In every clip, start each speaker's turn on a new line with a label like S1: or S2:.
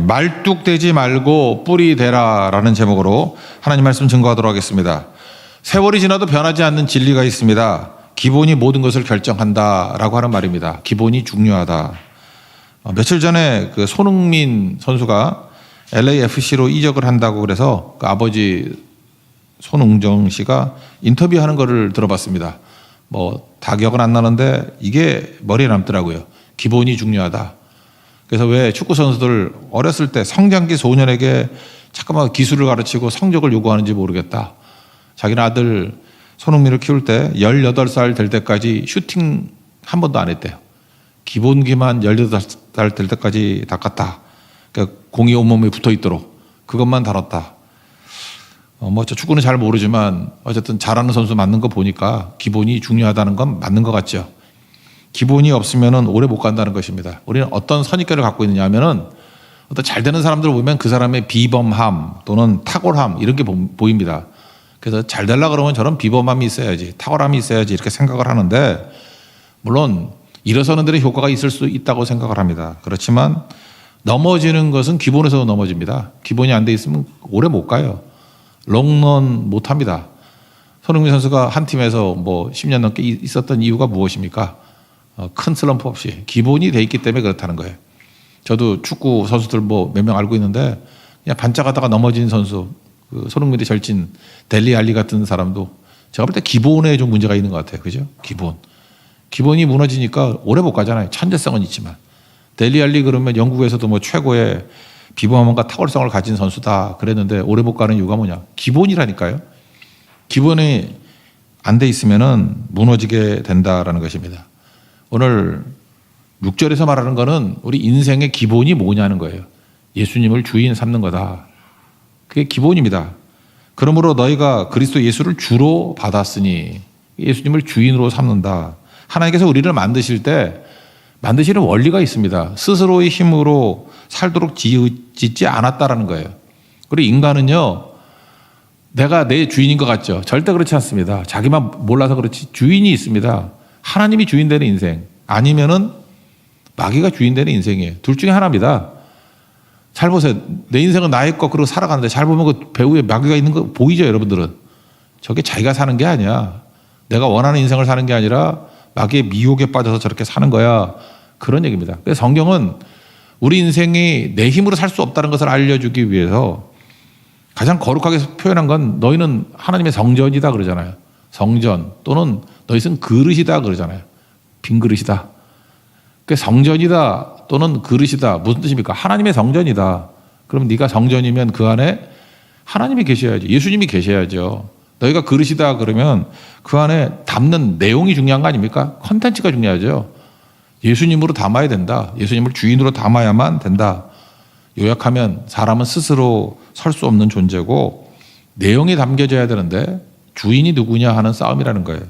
S1: 말뚝되지 말고 뿌리 대라라는 제목으로 하나님 말씀 증거하도록 하겠습니다. 세월이 지나도 변하지 않는 진리가 있습니다. 기본이 모든 것을 결정한다라고 하는 말입니다. 기본이 중요하다. 며칠 전에 그 손흥민 선수가 LAFC로 이적을 한다고 그래서 그 아버지 손흥정 씨가 인터뷰하는 거를 들어봤습니다. 다 기억은 안 나는데 이게 머리에 남더라고요. 기본이 중요하다. 그래서 왜 축구 선수들 어렸을 때 성장기 소년에게 잠깐만 기술을 가르치고 성적을 요구하는지 모르겠다. 자기는 아들 손흥민을 키울 때 18살 될 때까지 슈팅 한 번도 안 했대요. 기본기만 18살 될 때까지 닦았다. 그러니까 공이 온몸에 붙어 있도록 그것만 다뤘다. 저 축구는 잘 모르지만 어쨌든 잘하는 선수 맞는 거 보니까 기본이 중요하다는 건 맞는 것 같죠. 기본이 없으면 오래 못 간다는 것입니다. 우리는 어떤 선입견을 갖고 있느냐 하면은 어떤 잘 되는 사람들을 보면 그 사람의 비범함 또는 탁월함 이런 게 보입니다. 그래서 잘 되려고 그러면 저런 비범함이 있어야지, 탁월함이 있어야지 이렇게 생각을 하는데, 물론 일어서는 데는 효과가 있을 수 있다고 생각을 합니다. 그렇지만 넘어지는 것은 기본에서 넘어집니다. 기본이 안 돼 있으면 오래 못 가요. 롱런 못 합니다. 손흥민 선수가 한 팀에서 10년 넘게 있었던 이유가 무엇입니까? 큰 슬럼프 없이 기본이 돼 있기 때문에 그렇다는 거예요. 저도 축구 선수들 몇 명 알고 있는데 그냥 반짝하다가 넘어진 선수, 그 손흥민의 절친 델리 알리 같은 사람도 제가 볼 때 기본에 좀 문제가 있는 것 같아요. 그죠? 기본이 무너지니까 오래 못 가잖아요. 천재성은 있지만. 델리 알리 그러면 영국에서도 최고의 비범함과 탁월성을 가진 선수다 그랬는데 오래 못 가는 이유가 뭐냐? 기본이라니까요. 기본이 안 돼 있으면은 무너지게 된다라는 것입니다. 오늘 6절에서 말하는 거는 우리 인생의 기본이 뭐냐는 거예요. 예수님을 주인 삼는 거다. 그게 기본입니다. 그러므로 너희가 그리스도 예수를 주로 받았으니 예수님을 주인으로 삼는다. 하나님께서 우리를 만드실 때 만드시는 원리가 있습니다. 스스로의 힘으로 살도록 짓지 않았다라는 거예요. 그리고 인간은요, 내가 내 주인인 것 같죠? 절대 그렇지 않습니다. 자기만 몰라서 그렇지 주인이 있습니다. 하나님이 주인 되는 인생, 아니면은 마귀가 주인 되는 인생이에요. 둘 중에 하나입니다. 잘 보세요. 내 인생은 나의 것 그러고 살아가는데 잘 보면 그 배후에 마귀가 있는 거 보이죠, 여러분들은? 저게 자기가 사는 게 아니야. 내가 원하는 인생을 사는 게 아니라 마귀의 미혹에 빠져서 저렇게 사는 거야. 그런 얘기입니다. 그래서 성경은 우리 인생이 내 힘으로 살 수 없다는 것을 알려주기 위해서 가장 거룩하게 표현한 건 너희는 하나님의 성전이다 그러잖아요. 성전 또는 너희는 그릇이다 그러잖아요. 빈 그릇이다. 그 성전이다 또는 그릇이다. 무슨 뜻입니까? 하나님의 성전이다. 그럼 네가 성전이면 그 안에 하나님이 계셔야죠. 예수님이 계셔야죠. 너희가 그릇이다 그러면 그 안에 담는 내용이 중요한 거 아닙니까? 컨텐츠가 중요하죠. 예수님으로 담아야 된다. 예수님을 주인으로 담아야만 된다. 요약하면 사람은 스스로 설 수 없는 존재고 내용이 담겨져야 되는데 주인이 누구냐 하는 싸움이라는 거예요.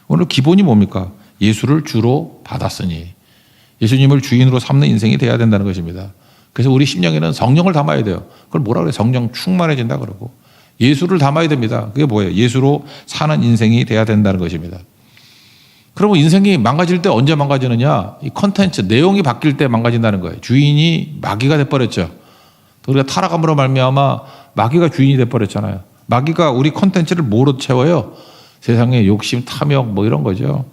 S1: 오늘 기본이 뭡니까? 예수를 주로 받았으니 예수님을 주인으로 삼는 인생이 돼야 된다는 것입니다. 그래서 우리 심령에는 성령을 담아야 돼요. 그걸 뭐라 그래요? 성령 충만해진다 그러고 예수를 담아야 됩니다. 그게 뭐예요? 예수로 사는 인생이 돼야 된다는 것입니다. 그러면 인생이 망가질 때 언제 망가지느냐? 이 컨텐츠, 내용이 바뀔 때 망가진다는 거예요. 주인이 마귀가 돼버렸죠. 우리가 타락함으로 말미암아 마귀가 주인이 돼버렸잖아요. 마귀가 우리 컨텐츠를 뭐로 채워요? 세상의 욕심, 탐욕 이런 거죠.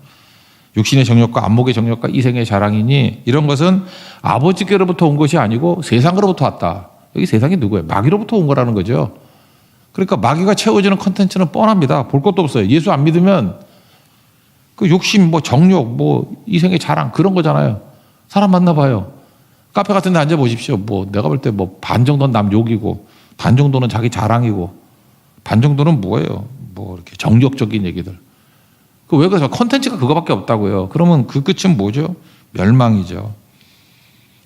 S1: 육신의 정욕과 안목의 정욕과 이생의 자랑이니 이런 것은 아버지께로부터 온 것이 아니고 세상으로부터 왔다. 여기 세상이 누구예요? 마귀로부터 온 거라는 거죠. 그러니까 마귀가 채워주는 컨텐츠는 뻔합니다. 볼 것도 없어요. 예수 안 믿으면 그 욕심, 정욕, 이생의 자랑 그런 거잖아요. 사람 만나봐요. 카페 같은 데 앉아보십시오. 내가 볼 때 반 정도는 남 욕이고 반 정도는 자기 자랑이고 반 정도는 뭐예요? 이렇게 정욕적인 얘기들. 왜 그래서 컨텐츠가 그거밖에 없다고요. 그러면 그 끝은 뭐죠? 멸망이죠.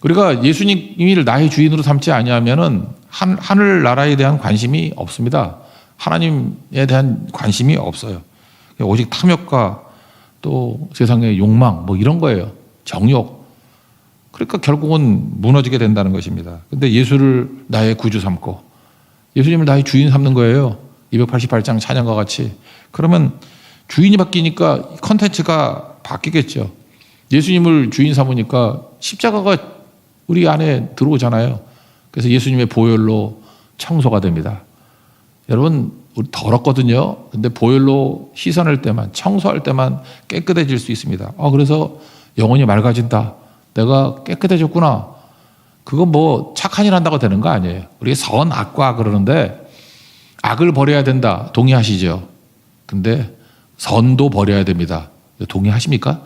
S1: 우리가 예수님을 나의 주인으로 삼지 아니하면은 하늘 나라에 대한 관심이 없습니다. 하나님에 대한 관심이 없어요. 오직 탐욕과 또 세상의 욕망 이런 거예요. 정욕. 그러니까 결국은 무너지게 된다는 것입니다. 근데 예수를 나의 구주 삼고 예수님을 나의 주인 삼는 거예요. 288장 찬양과 같이. 그러면 주인이 바뀌니까 컨텐츠가 바뀌겠죠. 예수님을 주인 삼으니까 십자가가 우리 안에 들어오잖아요. 그래서 예수님의 보혈로 청소가 됩니다. 여러분, 우리 더럽거든요. 근데 보혈로 씻어낼 때만, 청소할 때만 깨끗해질 수 있습니다. 그래서 영혼이 맑아진다. 내가 깨끗해졌구나. 그거 뭐 착한 일 한다고 되는 거 아니에요. 우리가 선, 악과 그러는데 악을 버려야 된다. 동의하시죠? 근데 선도 버려야 됩니다. 동의하십니까?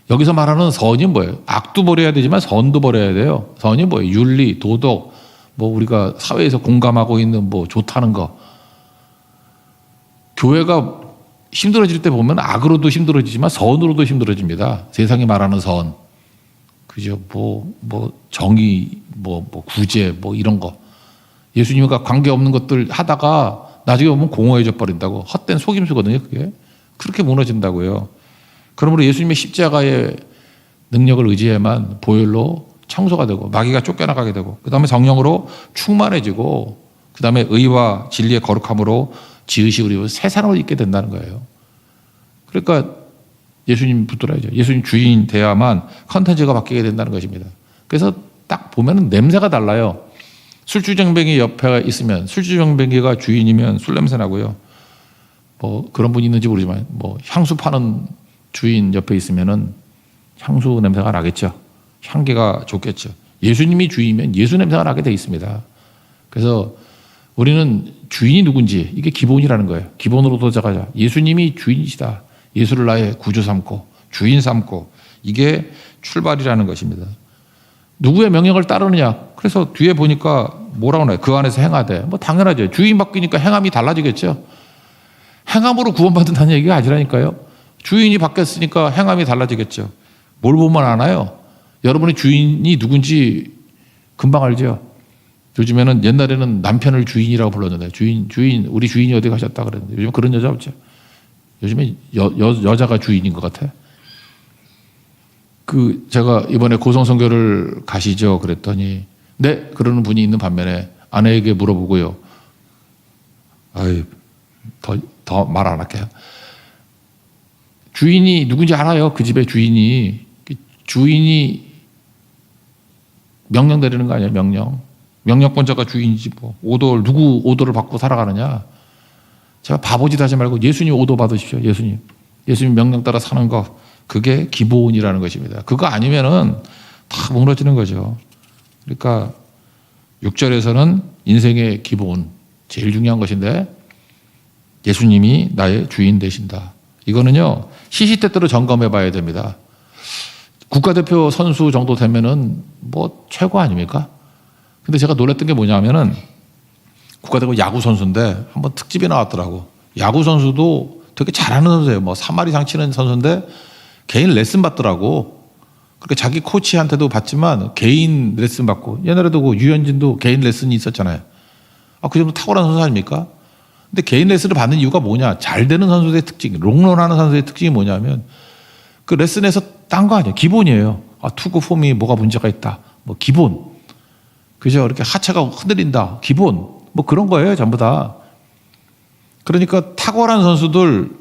S1: 여기서 말하는 선이 뭐예요? 악도 버려야 되지만 선도 버려야 돼요. 선이 뭐예요? 윤리, 도덕, 뭐 우리가 사회에서 공감하고 있는 뭐 좋다는 거. 교회가 힘들어질 때 보면 악으로도 힘들어지지만 선으로도 힘들어집니다. 세상이 말하는 선. 그죠? 뭐 정의, 뭐 구제, 뭐 이런 거. 예수님과 관계없는 것들 하다가 나중에 보면 공허해져 버린다고. 헛된 속임수거든요, 그게. 그렇게 무너진다고요. 그러므로 예수님의 십자가의 능력을 의지해만 보혈로 청소가 되고 마귀가 쫓겨나가게 되고 그 다음에 성령으로 충만해지고 그 다음에 의와 진리의 거룩함으로 지으시고 그리고 새 사람을 입게 된다는 거예요. 그러니까 예수님 붙들어야죠. 예수님 주인 돼야만 컨텐츠가 바뀌게 된다는 것입니다. 그래서 딱 보면 냄새가 달라요. 술주정뱅이 옆에 있으면 술주정뱅이가 주인이면 술 냄새 나고요. 뭐 그런 분이 있는지 모르지만 뭐 향수 파는 주인 옆에 있으면은 향수 냄새가 나겠죠. 향기가 좋겠죠. 예수님이 주인이면 예수 냄새가 나게 돼 있습니다. 그래서 우리는 주인이 누군지 이게 기본이라는 거예요. 기본으로 도착하자. 예수님이 주인이시다. 예수를 나의 구주 삼고 주인 삼고 이게 출발이라는 것입니다. 누구의 명령을 따르느냐. 그래서 뒤에 보니까 뭐라고 나요? 그 안에서 행하되. 뭐 당연하죠. 주인 바뀌니까 행함이 달라지겠죠. 행함으로 구원받는다는 얘기가 아니라니까요. 주인이 바뀌었으니까 행함이 달라지겠죠. 뭘 보면 아나요? 여러분의 주인이 누군지 금방 알죠. 요즘에는 옛날에는 남편을 주인이라고 불렀는데 주인 우리 주인이 어디 가셨다 그랬는데 요즘 그런 여자 없죠. 요즘에 여자가 주인인 것 같아. 제가 이번에 고성선교를 가시죠 그랬더니 네 그러는 분이 있는 반면에 아내에게 물어보고요. 더 말 안 할게요. 주인이 누군지 알아요. 그 집의 주인이 명령 내리는 거 아니에요. 명령권자가 주인이지 뭐. 누구 오도를 받고 살아가느냐. 제가 바보짓 하지 말고 예수님 오도 받으십시오. 예수님 명령 따라 사는 거. 그게 기본이라는 것입니다. 그거 아니면은 다 무너지는 거죠. 그러니까 6절에서는 인생의 기본, 제일 중요한 것인데 예수님이 나의 주인 되신다. 이거는요, 시시때때로 점검해 봐야 됩니다. 국가대표 선수 정도 되면은 뭐 최고 아닙니까? 근데 제가 놀랬던 게 뭐냐면은 국가대표 야구 선수인데 한번 특집이 나왔더라고. 야구 선수도 되게 잘하는 선수예요. 뭐 3할 이상 치는 선수인데 개인 레슨 받더라고. 그러니까 자기 코치한테도 받지만 개인 레슨 받고 옛날에도 그 유현진도 개인 레슨이 있었잖아요. 그 정도 탁월한 선수 아닙니까? 근데 개인 레슨을 받는 이유가 뭐냐? 잘 되는 선수의 특징, 롱런하는 선수의 특징이 뭐냐면 그 레슨에서 딴 거 아니에요. 기본이에요. 투구 폼이 뭐가 문제가 있다. 뭐 기본. 그죠? 이렇게 하체가 흔들린다. 기본. 뭐 그런 거예요. 전부 다. 그러니까 탁월한 선수들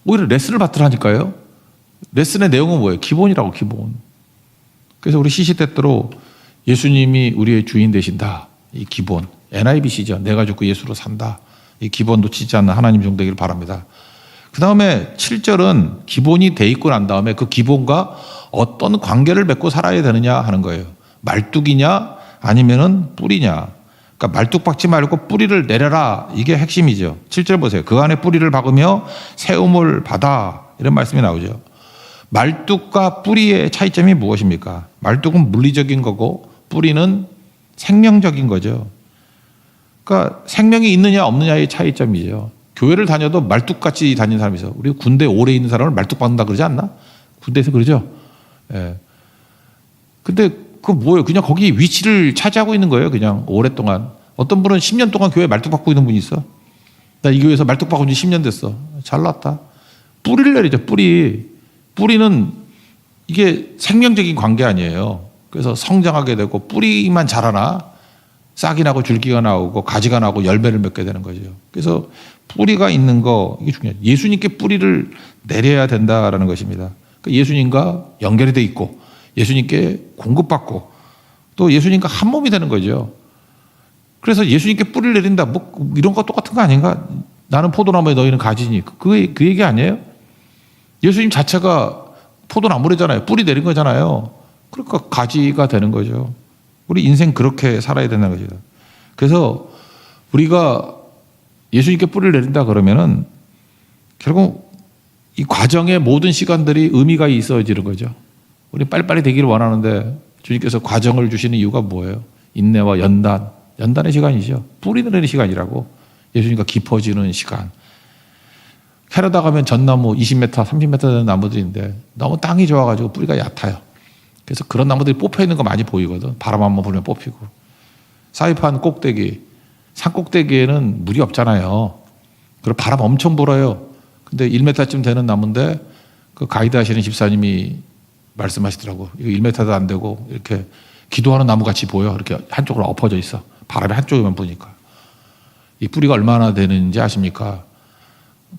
S1: 오히려 레슨을 받더라니까요. 레슨의 내용은 뭐예요? 기본이라고 기본. 그래서 우리 시시때때로 예수님이 우리의 주인 되신다. 이 기본. NIBC죠. 내가 죽고 예수로 산다. 이 기본 놓치지 않는 하나님 종 되기를 바랍니다. 그 다음에 7절은 기본이 돼 있고 난 다음에 그 기본과 어떤 관계를 맺고 살아야 되느냐 하는 거예요. 말뚝이냐 아니면은 뿌리냐. 그러니까 말뚝 박지 말고 뿌리를 내려라. 이게 핵심이죠. 7절 보세요. 그 안에 뿌리를 박으며 세움을 받아. 이런 말씀이 나오죠. 말뚝과 뿌리의 차이점이 무엇입니까? 말뚝은 물리적인 거고 뿌리는 생명적인 거죠. 그러니까 생명이 있느냐 없느냐의 차이점이죠. 교회를 다녀도 말뚝같이 다니는 사람이 있어. 우리 군대 오래 있는 사람을 말뚝 박는다 그러지 않나? 군대에서 그러죠. 예. 근데 그 뭐예요? 그냥 거기 위치를 차지하고 있는 거예요. 그냥 오랫동안. 어떤 분은 10년 동안 교회 말뚝 박고 있는 분이 있어. 나 이 교회에서 말뚝 박은 지 10년 됐어. 잘났다. 뿌리를 내리죠. 뿌리는 이게 생명적인 관계 아니에요. 그래서 성장하게 되고 뿌리만 자라나 싹이 나고 줄기가 나오고 가지가 나고 열매를 맺게 되는 거죠. 그래서 뿌리가 있는 거 이게 중요해요. 예수님께 뿌리를 내려야 된다라는 것입니다. 그러니까 예수님과 연결이 돼 있고 예수님께 공급받고 또 예수님과 한 몸이 되는 거죠. 그래서 예수님께 뿌리를 내린다. 뭐 이런 거 똑같은 거 아닌가? 나는 포도나무에 너희는 가지니. 그 얘기 아니에요? 예수님 자체가 포도나무래잖아요. 뿌리 내린 거잖아요. 그러니까 가지가 되는 거죠. 우리 인생 그렇게 살아야 된다는 거죠. 그래서 우리가 예수님께 뿌리를 내린다 그러면은 결국 이 과정의 모든 시간들이 의미가 있어지는 거죠. 우리 빨리빨리 되기를 원하는데 주님께서 과정을 주시는 이유가 뭐예요? 인내와 연단의 시간이죠. 뿌리 내리는 시간이라고. 예수님과 깊어지는 시간. 캐나다 가면 전나무 20m, 30m 되는 나무들인데 너무 땅이 좋아가지고 뿌리가 얕아요. 그래서 그런 나무들이 뽑혀 있는 거 많이 보이거든. 바람 한번 불면 뽑히고. 사이판 꼭대기, 산 꼭대기에는 물이 없잖아요. 그리고 바람 엄청 불어요. 근데 1m쯤 되는 나무인데 그 가이드 하시는 집사님이 말씀하시더라고. 이거 1m도 안 되고 이렇게 기도하는 나무 같이 보여. 이렇게 한쪽으로 엎어져 있어. 바람이 한쪽에만 부니까. 이 뿌리가 얼마나 되는지 아십니까?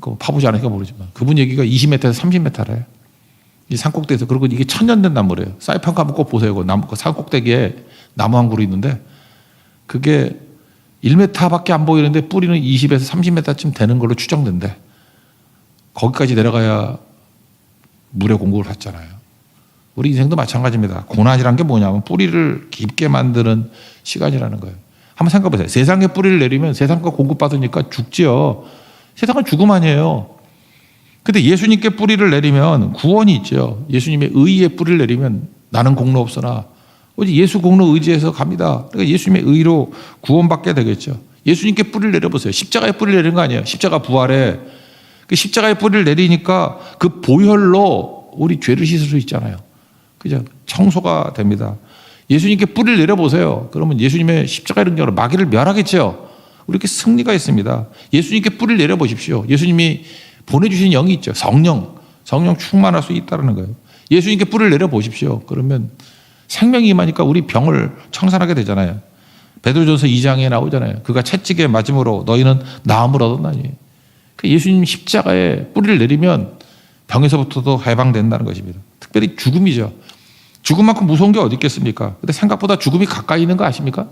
S1: 그 파보지 않으니까 모르지만 그분 얘기가 20m에서 30m래. 이 산꼭대기에서. 그리고 이게 천년된 나무래요. 사이판 가면 꼭 보세요. 그 산꼭대기에 나무 한 그루 있는데 그게 1m밖에 안 보이는데 뿌리는 20에서 30m쯤 되는 걸로 추정된대. 거기까지 내려가야 물의 공급을 받잖아요. 우리 인생도 마찬가지입니다. 고난이란 게 뭐냐면 뿌리를 깊게 만드는 시간이라는 거예요. 한번 생각해 보세요. 세상에 뿌리를 내리면 세상과 공급받으니까 죽지요. 세상은 죽음 아니에요. 근데 예수님께 뿌리를 내리면 구원이 있죠. 예수님의 의에 뿌리를 내리면 나는 공로 없으나 오직 예수 공로 의지해서 갑니다. 그러니까 예수님의 의로 구원받게 되겠죠. 예수님께 뿌리를 내려보세요. 십자가에 뿌리를 내리는 거 아니에요. 십자가 부활에. 그 십자가에 뿌리를 내리니까 그 보혈로 우리 죄를 씻을 수 있잖아요. 그죠? 청소가 됩니다. 예수님께 뿌리를 내려보세요. 그러면 예수님의 십자가의 능력으로 마귀를 멸하겠죠. 우리에게 승리가 있습니다. 예수님께 뿌리를 내려보십시오. 예수님이 보내주신 영이 있죠. 성령 충만할 수 있다는 거예요. 예수님께 뿌리를 내려보십시오. 그러면 생명이 임하니까 우리 병을 청산하게 되잖아요. 베드로전서 2장에 나오잖아요. 그가 채찍에 맞음으로 너희는 나음을 얻었나니. 예수님 십자가에 뿌리를 내리면 병에서부터도 해방된다는 것입니다. 특별히 죽음이죠. 죽음만큼 무서운 게 어디 있겠습니까? 근데 생각보다 죽음이 가까이 있는 거 아십니까?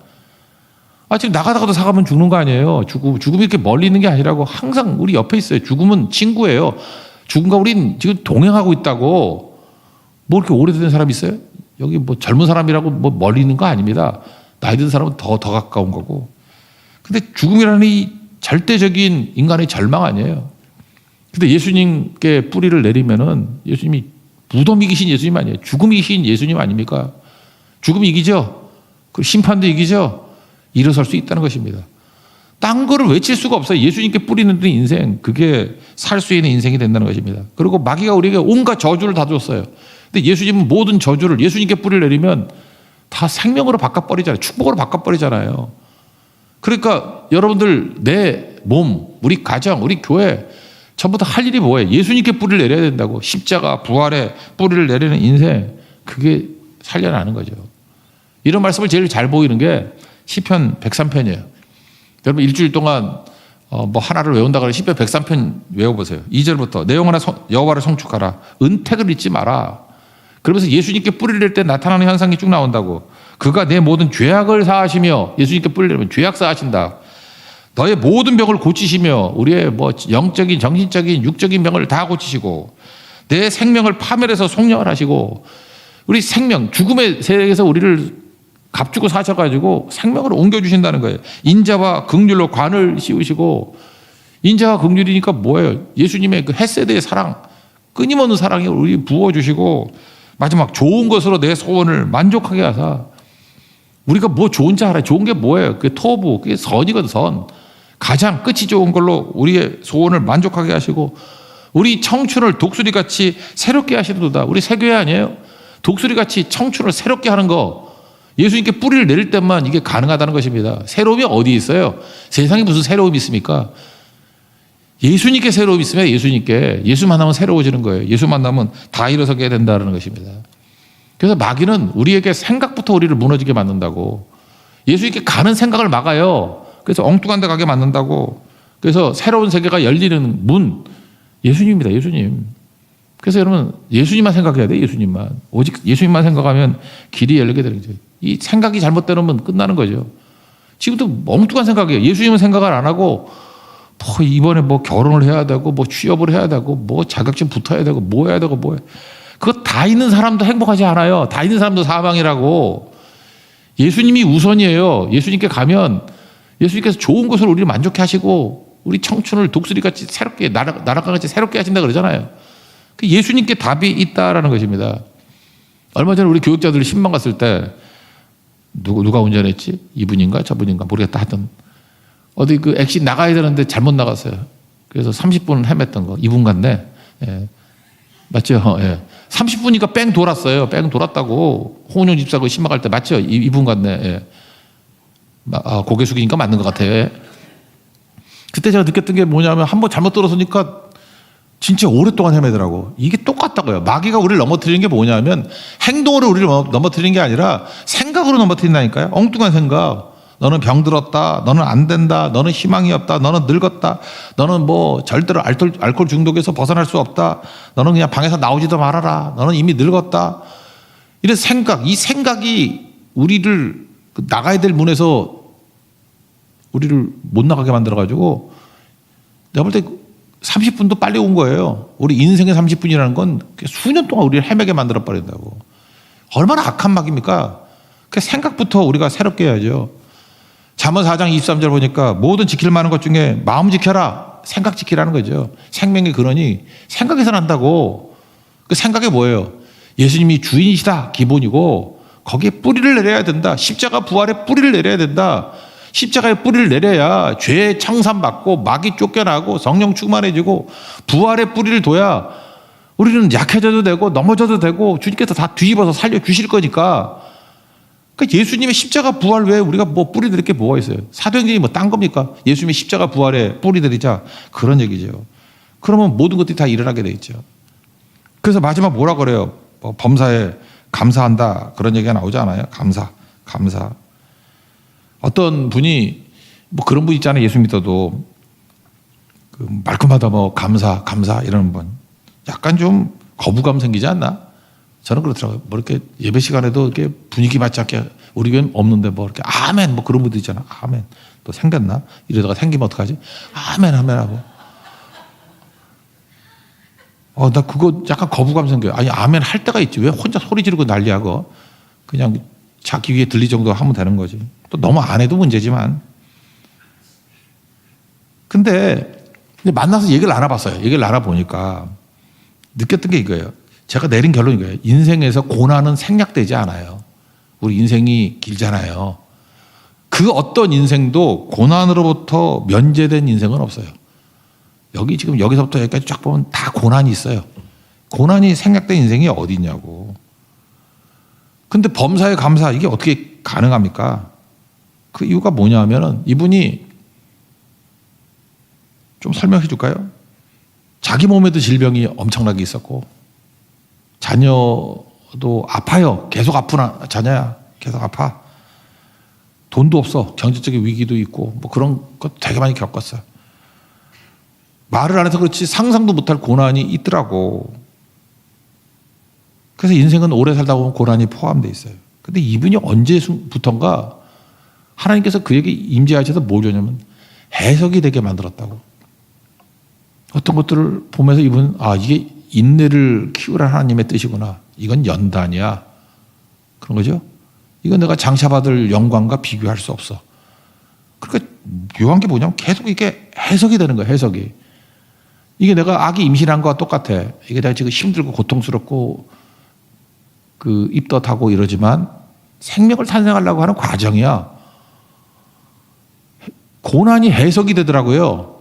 S1: 지금 나가다가도 사가면 죽는 거 아니에요. 죽음이 이렇게 멀리 있는 게 아니라고 항상 우리 옆에 있어요. 죽음은 친구예요. 죽음과 우린 지금 동행하고 있다고. 뭐 이렇게 오래된 사람 있어요? 여기 뭐 젊은 사람이라고 뭐 멀리 있는 거 아닙니다. 나이 든 사람은 더 가까운 거고. 근데 죽음이라는 이 절대적인 인간의 절망 아니에요. 근데 예수님께 뿌리를 내리면은 예수님이 무덤 이기신 예수님 아니에요. 죽음 이기신 예수님 아닙니까? 죽음 이기죠. 그리고 심판도 이기죠. 일어설 수 있다는 것입니다. 딴 거를 외칠 수가 없어요. 예수님께 뿌리는 인생, 그게 살 수 있는 인생이 된다는 것입니다. 그리고 마귀가 우리에게 온갖 저주를 다 줬어요. 근데 예수님은 모든 저주를 예수님께 뿌리를 내리면 다 생명으로 바꿔버리잖아요. 축복으로 바꿔버리잖아요. 그러니까 여러분들 내 몸, 우리 가정, 우리 교회 전부 다 할 일이 뭐예요? 예수님께 뿌리를 내려야 된다고. 십자가, 부활에 뿌리를 내리는 인생, 그게 살려나는 거죠. 이런 말씀을 제일 잘 보이는 게 시편 103편이에요. 여러분 일주일 동안 뭐 하나를 외운다 그러면 시편 103편 외워보세요. 2절부터 내 영혼아 여호와를 송축하라. 은택을 잊지 마라. 그러면서 예수님께 뿌리를 낼 때 나타나는 현상이 쭉 나온다고. 그가 내 모든 죄악을 사하시며, 예수님께 뿌리를 내면 죄악 사하신다. 너의 모든 병을 고치시며, 우리의 뭐 영적인, 정신적인, 육적인 병을 다 고치시고, 내 생명을 파멸해서 속량을 하시고, 우리 생명, 죽음의 세계에서 우리를 값주고 사셔가지고 생명으로 옮겨주신다는 거예요. 인자와 긍휼로 관을 씌우시고, 인자와 긍휼이니까 뭐예요? 예수님의 그 헤세드의 사랑, 끊임없는 사랑이 우리 부어주시고, 마지막 좋은 것으로 내 소원을 만족하게 하사. 우리가 뭐 좋은지 알아요. 좋은 게 뭐예요? 그게 토부, 그게 선이거든, 선. 가장 끝이 좋은 걸로 우리의 소원을 만족하게 하시고, 우리 청춘을 독수리같이 새롭게 하시도다. 우리 세교회 아니에요? 독수리같이 청춘을 새롭게 하는 거, 예수님께 뿌리를 내릴 때만 이게 가능하다는 것입니다. 새로움이 어디 있어요? 세상에 무슨 새로움이 있습니까? 예수님께 새로움이 있으면 예수님께, 예수 만나면 새로워지는 거예요. 예수 만나면 다 일어서게 된다는 것입니다. 그래서 마귀는 우리에게 생각부터 우리를 무너지게 만든다고. 예수님께 가는 생각을 막아요. 그래서 엉뚱한 데 가게 만든다고. 그래서 새로운 세계가 열리는 문, 예수님입니다. 예수님. 그래서 여러분 예수님만 생각해야 돼요. 예수님만. 오직 예수님만 생각하면 길이 열리게 되는 거죠. 이 생각이 잘못되면 끝나는 거죠. 지금도 엉뚱한 생각이에요. 예수님은 생각을 안 하고 뭐 이번에 뭐 결혼을 해야 되고 뭐 취업을 해야 되고 뭐 자격증 붙어야 되고 뭐 해야 되고 뭐 해. 그거 다 있는 사람도 행복하지 않아요. 다 있는 사람도 사망이라고. 예수님이 우선이에요. 예수님께 가면 예수님께서 좋은 것을 우리를 만족해 하시고 우리 청춘을 독수리같이 새롭게 나락가같이 새롭게 하신다 그러잖아요. 예수님께 답이 있다라는 것입니다. 얼마 전에 우리 교육자들 신방 갔을 때 누가 운전했지? 이분인가 저분인가 모르겠다 하여튼 어디 그 엑시 나가야 되는데 잘못 나갔어요. 그래서 30분 헤맸던 거 이분 같네. 예. 맞죠? 예. 30분이니까 뺑 돌았어요. 뺑 돌았다고 홍은영 집사 그 신방 갈 때 맞죠? 이분 같네. 예. 고개 숙이니까 맞는 것 같아. 그때 제가 느꼈던 게 뭐냐면 한번 잘못 들어서니까 진짜 오랫동안 헤매더라고. 이게 똑같다고요. 마귀가 우리를 넘어뜨리는 게 뭐냐면 행동으로 우리를 넘어뜨리는 게 아니라 생각으로 넘어뜨린다니까요. 엉뚱한 생각. 너는 병들었다. 너는 안 된다. 너는 희망이 없다. 너는 늙었다. 너는 뭐 절대로 알코올 중독에서 벗어날 수 없다. 너는 그냥 방에서 나오지도 말아라. 너는 이미 늙었다. 이런 생각, 이 생각이 우리를 나가야 될 문에서 우리를 못 나가게 만들어가지고 내가 볼 때 30분도 빨리 온 거예요. 우리 인생의 30분이라는 건 수년 동안 우리를 헤매게 만들어 버린다고. 얼마나 악한 막입니까? 그 생각부터 우리가 새롭게 해야죠. 잠언 4장 23절 보니까 모든 지킬 만한 것 중에 마음 지켜라. 생각 지키라는 거죠. 생명의 근원이 생각에서 난다고. 그 생각이 뭐예요? 예수님이 주인이시다. 기본이고 거기에 뿌리를 내려야 된다. 십자가 부활에 뿌리를 내려야 된다. 십자가에 뿌리를 내려야 죄의 청산받고 마귀 쫓겨나고 성령 충만해지고 부활의 뿌리를 둬야 우리는 약해져도 되고 넘어져도 되고 주님께서 다 뒤집어서 살려주실 거니까. 그러니까 예수님의 십자가 부활 외에 우리가 뭐 뿌리 드릴 게 뭐가 있어요? 사도행전이 뭐 딴 겁니까? 예수님의 십자가 부활에 뿌리 드리자 그런 얘기죠. 그러면 모든 것들이 다 일어나게 돼 있죠. 그래서 마지막 뭐라 그래요? 뭐 범사에 감사한다 그런 얘기가 나오지 않아요? 감사. 어떤 분이 뭐 그런 분 있잖아요. 예수 믿어도 그 말끝마다 뭐 감사 이러는 분 약간 좀 거부감 생기지 않나? 저는 그렇더라고요. 뭐 이렇게 예배 시간에도 이렇게 분위기 맞지 않게 우리 교회는 없는데 뭐 이렇게 아멘 뭐 그런 분들 있잖아. 아멘 또 생겼나? 이러다가 생기면 어떡하지? 아멘 하고. 나 그거 약간 거부감 생겨요. 아니 아멘 할 때가 있지. 왜 혼자 소리 지르고 난리하고 그냥 자기 귀에 들릴 정도 하면 되는 거지. 또 너무 안 해도 문제지만. 근데 만나서 얘기를 알아봤어요. 얘기를 알아보니까 느꼈던 게 이거예요. 제가 내린 결론이 이거예요. 인생에서 고난은 생략되지 않아요. 우리 인생이 길잖아요. 그 어떤 인생도 고난으로부터 면제된 인생은 없어요. 지금 여기서부터 여기까지 쫙 보면 다 고난이 있어요. 고난이 생략된 인생이 어디 있냐고. 근데 범사에 감사 이게 어떻게 가능합니까? 그 이유가 뭐냐면은 이분이 좀 설명해 줄까요? 자기 몸에도 질병이 엄청나게 있었고 자녀도 아파요. 계속 아픈 자녀야. 계속 아파. 돈도 없어. 경제적인 위기도 있고 뭐 그런 것 되게 많이 겪었어요. 말을 안 해서 그렇지 상상도 못할 고난이 있더라고. 그래서 인생은 오래 살다 보면 고난이 포함되어 있어요. 근데 이분이 언제부턴가 하나님께서 그에게 임재하셔서 뭘 줬냐면 해석이 되게 만들었다고. 어떤 것들을 보면서 이분은 이게 인내를 키우라는 하나님의 뜻이구나. 이건 연단이야. 그런 거죠. 이건 내가 장차받을 영광과 비교할 수 없어. 그러니까 묘한 게 뭐냐면 계속 이게 해석이 되는 거야. 해석이. 이게 내가 아기 임신한 거와 똑같아. 이게 내가 지금 힘들고 고통스럽고 그 입덧하고 이러지만 생명을 탄생하려고 하는 과정이야. 고난이 해석이 되더라고요.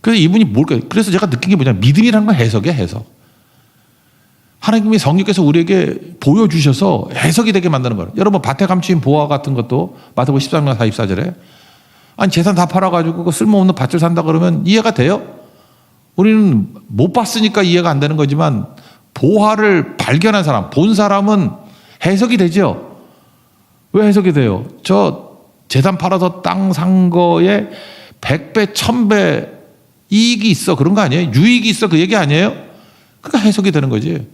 S1: 그래서 이분이 뭘까요? 그래서 제가 느낀 게 뭐냐면 믿음이라는 건 해석이야, 해석. 하나님의 성령께서 우리에게 보여주셔서 해석이 되게 만드는 거예요. 여러분 밭에 감추인 보화 같은 것도 마태복음 13장 44절에 아니 재산 다 팔아가지고 그 쓸모없는 밭을 산다 그러면 이해가 돼요? 우리는 못 봤으니까 이해가 안 되는 거지만 보화를 발견한 사람, 본 사람은 해석이 되죠. 왜 해석이 돼요? 저 재산 팔아서 땅 산 거에 100배, 1000배 이익이 있어. 그런 거 아니에요? 유익이 있어. 그 얘기 아니에요? 그러니까 해석이 되는 거지.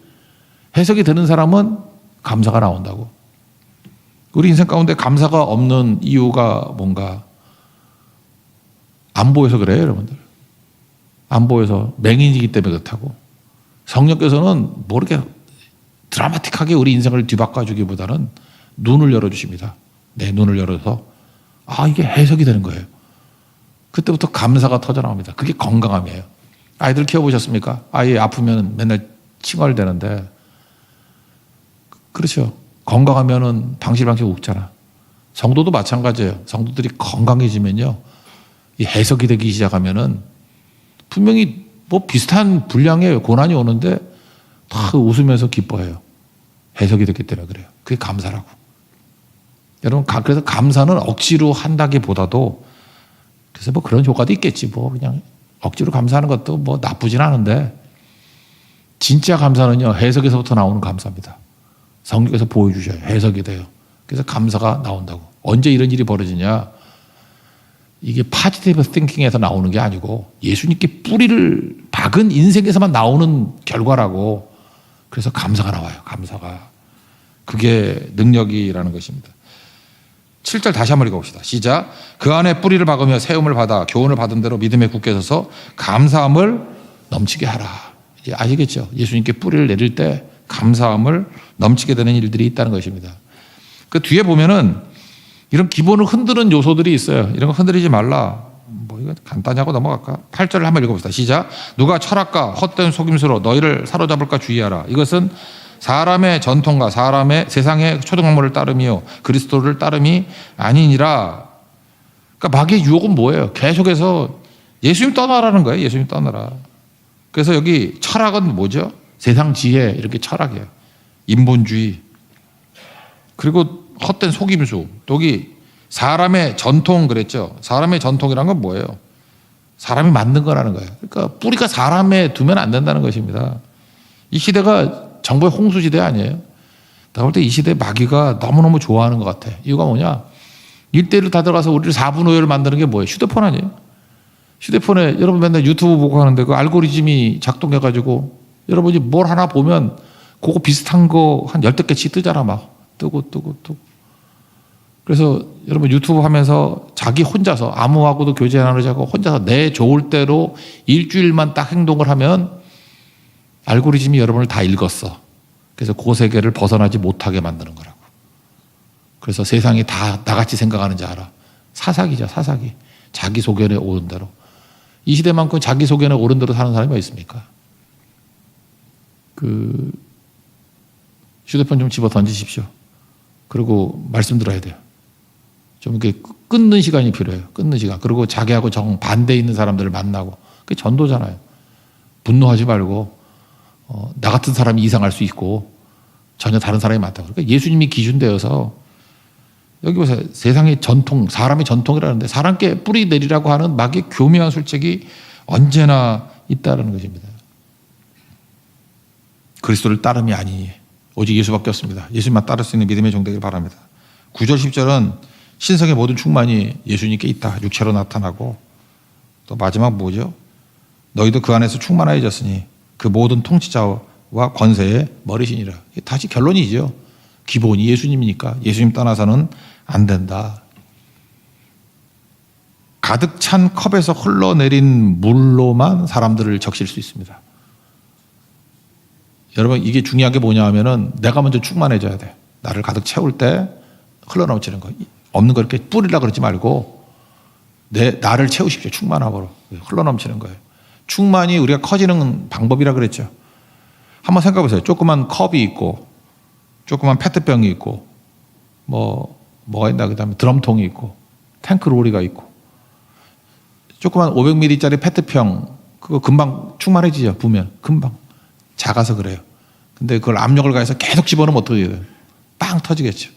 S1: 해석이 되는 사람은 감사가 나온다고. 우리 인생 가운데 감사가 없는 이유가 뭔가? 안 보여서 그래요, 여러분들. 안 보여서 맹인이기 때문에 그렇다고. 성령께서는 뭐 이렇게 드라마틱하게 우리 인생을 뒤바꿔 주기보다는 눈을 열어주십니다. 내 눈을 열어서 이게 해석이 되는 거예요. 그때부터 감사가 터져나옵니다. 그게 건강함이에요. 아이들 키워보셨습니까? 아이 아프면 맨날 칭얼대는데, 그렇죠. 건강하면은 방실방실 웃잖아. 성도도 마찬가지예요. 성도들이 건강해지면요, 이 해석이 되기 시작하면은 분명히 뭐 비슷한 분량의 고난이 오는데 다 웃으면서 기뻐해요. 해석이 됐기 때문에 그래요. 그게 감사라고. 여러분, 그래서 감사는 억지로 한다기보다도, 그래서 뭐 그런 효과도 있겠지. 뭐 그냥 억지로 감사하는 것도 뭐 나쁘진 않은데, 진짜 감사는요, 해석에서부터 나오는 감사입니다. 성경에서 보여주셔요. 해석이 돼요. 그래서 감사가 나온다고. 언제 이런 일이 벌어지냐? 이게 파지티브 띵킹에서 나오는 게 아니고 예수님께 뿌리를 박은 인생에서만 나오는 결과라고. 그래서 감사가 나와요. 감사가. 그게 능력이라는 것입니다. 7절 다시 한번 읽어봅시다. 시작. 그 안에 뿌리를 박으며 세움을 받아 교훈을 받은 대로 믿음에 굳게 서서 감사함을 넘치게 하라. 이제 아시겠죠? 예수님께 뿌리를 내릴 때 감사함을 넘치게 되는 일들이 있다는 것입니다. 그 뒤에 보면은 이런 기본을 흔드는 요소들이 있어요. 이런 거 흔들리지 말라. 뭐 이거 간단히 하고 넘어갈까? 8절을 한번 읽어봅시다. 시작. 누가 철학과 헛된 속임수로 너희를 사로잡을까 주의하라. 이것은 사람의 전통과 사람의 세상의 초등학문을 따름이요 그리스도를 따름이 아니니라. 그러니까 마귀의 유혹은 뭐예요? 계속해서 예수님 떠나라는 거예요. 예수님 떠나라. 그래서 여기 철학은 뭐죠? 세상 지혜, 이렇게 철학이에요. 인본주의. 그리고 헛된 속임수. 또 여기 사람의 전통 그랬죠. 사람의 전통이란 건 뭐예요? 사람이 만든 거라는 거예요. 그러니까 뿌리가 사람에 두면 안 된다는 것입니다. 이 시대가 정보의 홍수 시대 아니에요? 내가 볼 때 이 시대 마귀가 너무너무 좋아하는 것 같아. 이유가 뭐냐? 1대1로 다 들어가서 우리를 4분 5여를 만드는 게 뭐예요? 휴대폰 아니에요? 휴대폰에 여러분 맨날 유튜브 보고 하는데 그 알고리즘이 작동해가지고 여러분이 뭘 하나 보면 그거 비슷한 거 한 10개씩 뜨잖아. 막 뜨고. 그래서 여러분 유튜브 하면서 자기 혼자서 아무하고도 교제 안 하자고 혼자서 내 좋을 대로 일주일만 딱 행동을 하면 알고리즘이 여러분을 다 읽었어. 그래서 그 세계를 벗어나지 못하게 만드는 거라고. 그래서 세상이 다 나같이 생각하는지 알아. 사사기죠, 사사기. 자기 소견에 오른 대로. 이 시대만큼 자기 소견에 오른 대로 사는 사람이 어디 있습니까? 그 휴대폰 좀 집어 던지십시오. 그리고 말씀 들어야 돼요. 좀 이렇게 끊는 시간이 필요해요. 끊는 시간. 그리고 자기하고 정반대에 있는 사람들을 만나고. 그게 전도잖아요. 분노하지 말고 나 같은 사람이 이상할 수 있고 전혀 다른 사람이 많다고. 그러니까 예수님이 기준되어서 여기 보세요. 세상의 전통, 사람의 전통이라는데 사람께 뿌리 내리라고 하는 마귀의 교묘한 술책이 언제나 있다는 것입니다. 그리스도를 따름이 아니니 오직 예수밖에 없습니다. 예수님만 따를 수 있는 믿음의 종되기를 바랍니다. 9절 10절은 신성의 모든 충만이 예수님께 있다. 육체로 나타나고 또 마지막 뭐죠? 너희도 그 안에서 충만해졌으니 그 모든 통치자와 권세의 머리시니라. 다시 결론이죠. 기본이 예수님이니까 예수님 떠나서는 안 된다. 가득 찬 컵에서 흘러내린 물로만 사람들을 적실 수 있습니다. 여러분 이게 중요한 게 뭐냐 하면은 내가 먼저 충만해져야 돼. 나를 가득 채울 때 흘러넘치는 거. 없는 거 이렇게 뿌리려고 그러지 말고 나를 채우십시오. 충만함으로. 흘러넘치는 거예요. 충만이 우리가 커지는 방법이라 그랬죠. 한번 생각해 보세요. 조그만 컵이 있고 조그만 페트병이 있고 뭐가 있나 그다음에 드럼통이 있고 탱크로리가 있고 조그만 500ml짜리 페트병 그거 금방 충만해지죠. 부면 금방 작아서 그래요. 근데 그걸 압력을 가해서 계속 집어넣으면 어떻게 돼요? 빵 터지겠죠.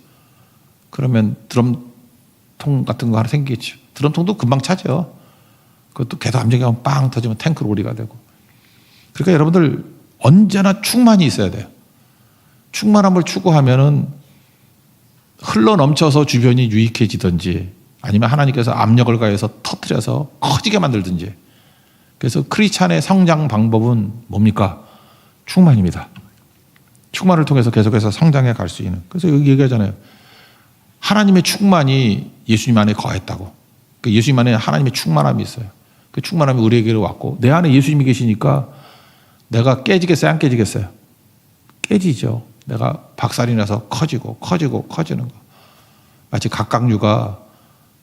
S1: 그러면 드럼통 같은 거 하나 생기겠죠. 드럼통도 금방 차죠. 그것도 계속 압력이 가면 빵 터지면 탱크로리가 되고. 그러니까 여러분들 언제나 충만이 있어야 돼요. 충만함을 추구하면은 흘러 넘쳐서 주변이 유익해지든지 아니면 하나님께서 압력을 가해서 터뜨려서 커지게 만들든지. 그래서 크리스찬의 성장 방법은 뭡니까? 충만입니다. 충만을 통해서 계속해서 성장해 갈 수 있는. 그래서 여기 얘기하잖아요. 하나님의 충만이 예수님 안에 거했다고. 그 예수님 안에 하나님의 충만함이 있어요. 그 충만함이 우리에게로 왔고 내 안에 예수님이 계시니까 내가 깨지겠어요? 안 깨지겠어요? 깨지죠. 내가 박살이 나서 커지고 커지는 거. 마치 각각류가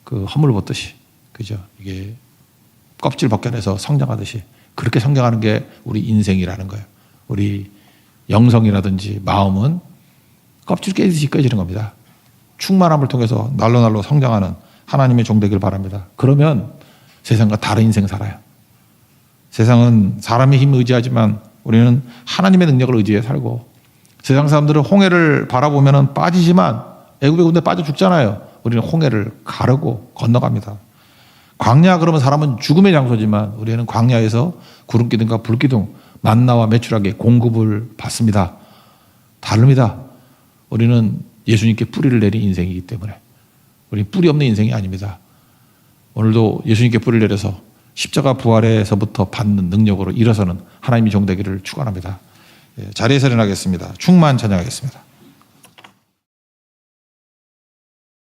S1: 그 허물 벗듯이, 그죠? 이게 껍질 벗겨내서 성장하듯이 그렇게 성장하는 게 우리 인생이라는 거예요. 우리 영성이라든지 마음은 껍질 깨지듯이 깨지는 겁니다. 충만함을 통해서 날로 성장하는 하나님의 종 되길 바랍니다. 그러면 세상과 다른 인생 살아요. 세상은 사람의 힘을 의지하지만 우리는 하나님의 능력을 의지해 살고, 세상 사람들은 홍해를 바라보면 빠지지만 애굽의 군대 빠져 죽잖아요. 우리는 홍해를 가르고 건너갑니다. 광야 그러면 사람은 죽음의 장소지만 우리는 광야에서 구름기둥과 불기둥, 만나와 메추라기 공급을 받습니다. 다릅니다. 우리는 예수님께 뿌리를 내린 인생이기 때문에 우리는 뿌리 없는 인생이 아닙니다. 오늘도 예수님께 뿌리를 내려서 십자가 부활에서부터 받는 능력으로 일어서는 하나님의 종 되기를 축원합니다. 자리에서 일어나겠습니다. 충만 찬양하겠습니다.